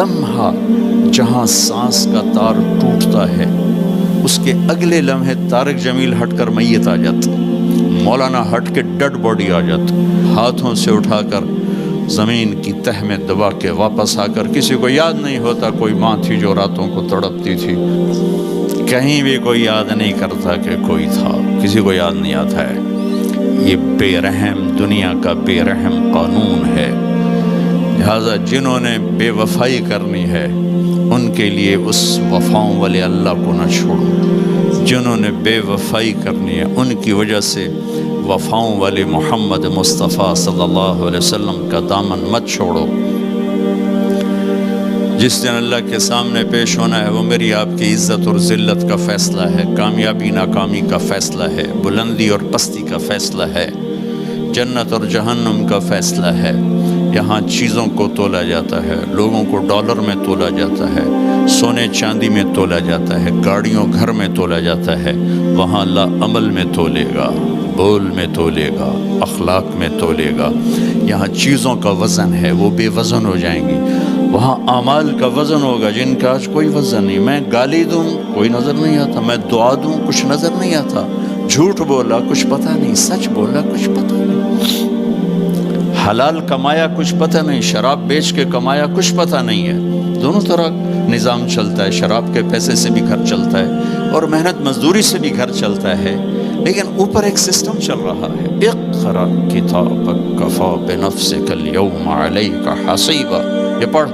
لمحہ جہاں سانس کا تار ٹوٹتا ہے اس کے اگلے لمحے طارق جمیل ہٹ کر میت آ جاتا، مولانا ہٹ کے ڈیڈ باڈی آ جاتا، ہاتھوں سے اٹھا کر زمین کی تہ میں دبا کے واپس آ کر کسی کو یاد نہیں ہوتا کوئی ماں تھی جو راتوں کو تڑپتی تھی، کہیں بھی کوئی یاد نہیں کرتا کہ کوئی تھا، کسی کو یاد نہیں آتا ہے۔ یہ بے رحم دنیا کا بے رحم قانون ہے، لہذا جنہوں نے بے وفائی کرنی ہے ان کے لیے اس وفاؤں والے اللہ کو نہ چھوڑو، جنہوں نے بے وفائی کرنی ہے ان کی وجہ سے وفاؤں والے محمد مصطفیٰ صلی اللہ علیہ وسلم کا دامن مت چھوڑو۔ جس دن اللہ کے سامنے پیش ہونا ہے وہ میری آپ کی عزت اور ذلت کا فیصلہ ہے، کامیابی ناکامی کا فیصلہ ہے، بلندی اور پستی کا فیصلہ ہے، جنت اور جہنم کا فیصلہ ہے۔ یہاں چیزوں کو تولا جاتا ہے، لوگوں کو ڈالر میں تولا جاتا ہے، سونے چاندی میں تولا جاتا ہے، گاڑیوں گھر میں تولا جاتا ہے، وہاں اللہ عمل میں تولے گا، بول میں تولے گا، اخلاق میں تولے گا۔ یہاں چیزوں کا وزن ہے وہ بے وزن ہو جائیں گی، وہاں اعمال کا وزن ہوگا جن کا آج کوئی وزن نہیں۔ میں گالی دوں کوئی نظر نہیں آتا، میں دعا دوں کچھ نظر نہیں آتا، جھوٹ بولا کچھ پتہ نہیں، سچ بولا کچھ پتہ نہیں، حلال کمایا کچھ پتہ نہیں، شراب بیچ کے کمایا کچھ پتہ نہیں ہے۔ دونوں طرح نظام چلتا ہے، شراب کے پیسے سے بھی گھر چلتا ہے اور محنت مزدوری سے بھی گھر چلتا ہے، لیکن اوپر ایک سسٹم چل رہا ہے۔ اقرأ کتابک کفی بنفسک اليوم علیک حسیبا، یہ پڑھ،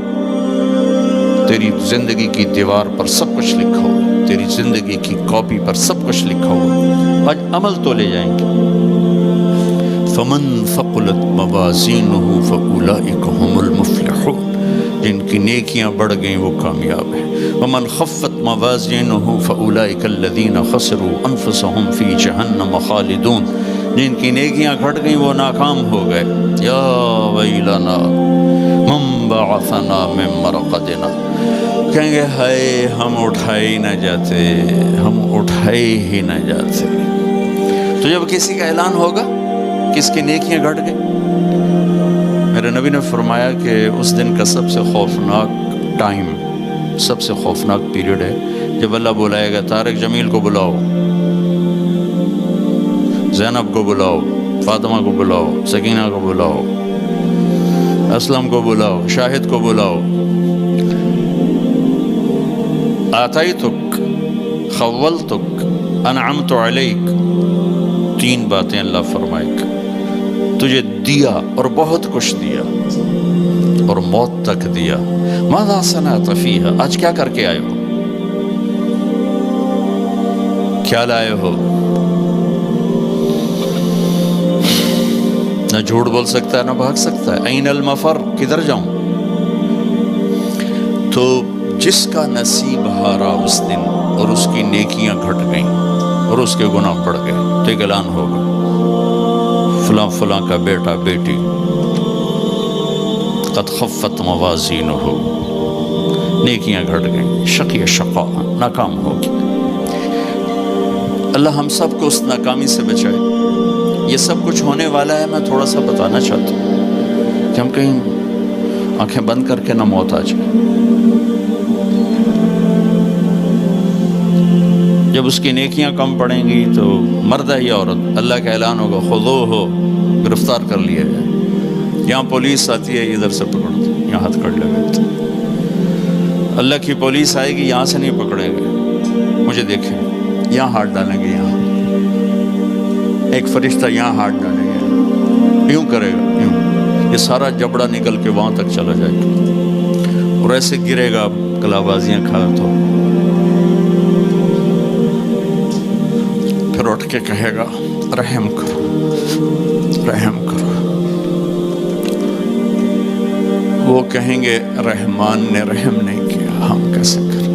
تیری زندگی کی دیوار پر سب کچھ لکھا ہوا، تیری زندگی کی کاپی پر سب کچھ لکھا ہوا، آج عمل تو لے جائیں گے۔ فمن ثقلت موازینہ فاولئک هم المفلحون، جن کی نیکیاں بڑھ گئیں وہ کامیاب ہیں۔ ومن خفت موازینہ فاولئک الذین خسروا انفسهم فی جہنم خالدون، جن کی نیکیاں گھٹ گئیں وہ ناکام ہو گئے۔ یا ویلنا من بعثنا من مرقدنا، کہیں گے ہائے ہم اٹھائے ہی نہ جاتے، ہم اٹھائے ہی نہ جاتے۔ تو جب کسی کا اعلان ہوگا کس کی نیکیاں گھٹ گئیں، میرے نبی نے فرمایا کہ اس دن کا سب سے خوفناک ٹائم، سب سے خوفناک پیریڈ ہے جب اللہ بلائے گا طارق جمیل کو بلاؤ، زینب کو بلاؤ، فاطمہ کو بلاؤ، سکینہ کو بلاؤ، اسلم کو بلاؤ، شاہد کو بلاؤ، آتیتک، خولتک، انعمت علیک، تین باتیں اللہ فرمائے گا، تجھے دیا اور بہت کچھ دیا اور موت تک دیا۔ ماذا صنعت فیہا، آج کیا کر کے آئے ہو، کیا لائے ہو؟ نہ جھوٹ بول سکتا ہے نہ بھاگ سکتا ہے۔ این المفر، کدھر جاؤں؟ تو جس کا نصیب ہارا اس دن اور اس کی نیکیاں گھٹ گئیں اور اس کے گناہ بڑھ گئے تو ایک اعلان ہوگا، فلاں فلاں کا بیٹا بیٹی قد خفت موازینہ، نیکیاں گھٹ گئیں، شقی شقا، ناکام ہوگی۔ اللہ ہم سب کو اس ناکامی سے بچائے۔ یہ سب کچھ ہونے والا ہے، میں تھوڑا سا بتانا چاہتا ہوں کہ ہم کہیں آنکھیں بند کر کے نہ موت آ جائے۔ جب اس کی نیکیاں کم پڑیں گی تو مرد ہے یا عورت، اللہ کا اعلان ہوگا خذوہ، گرفتار کر لیا جائے۔ یہاں پولیس آتی ہے ادھر سے پکڑتے، یہاں ہتھ کڑ لگاتے، اللہ کی پولیس آئے گی یہاں سے نہیں پکڑے گا، مجھے دیکھیں یہاں ہاتھ ڈالیں گے، یہاں ایک فرشتہ یہاں ہاتھ ڈالیں گے، یوں کرے گا، یوں، یہ سارا جبڑا نکل کے وہاں تک چلا جائے گا اور ایسے گرے گا کلا بازیاں کھا تو پھر اٹھ کے کہے گا رحم کرو، رحم کرو۔ وہ کہیں گے رحمان نے رحم نہیں کیا، ہم کیسے کریں؟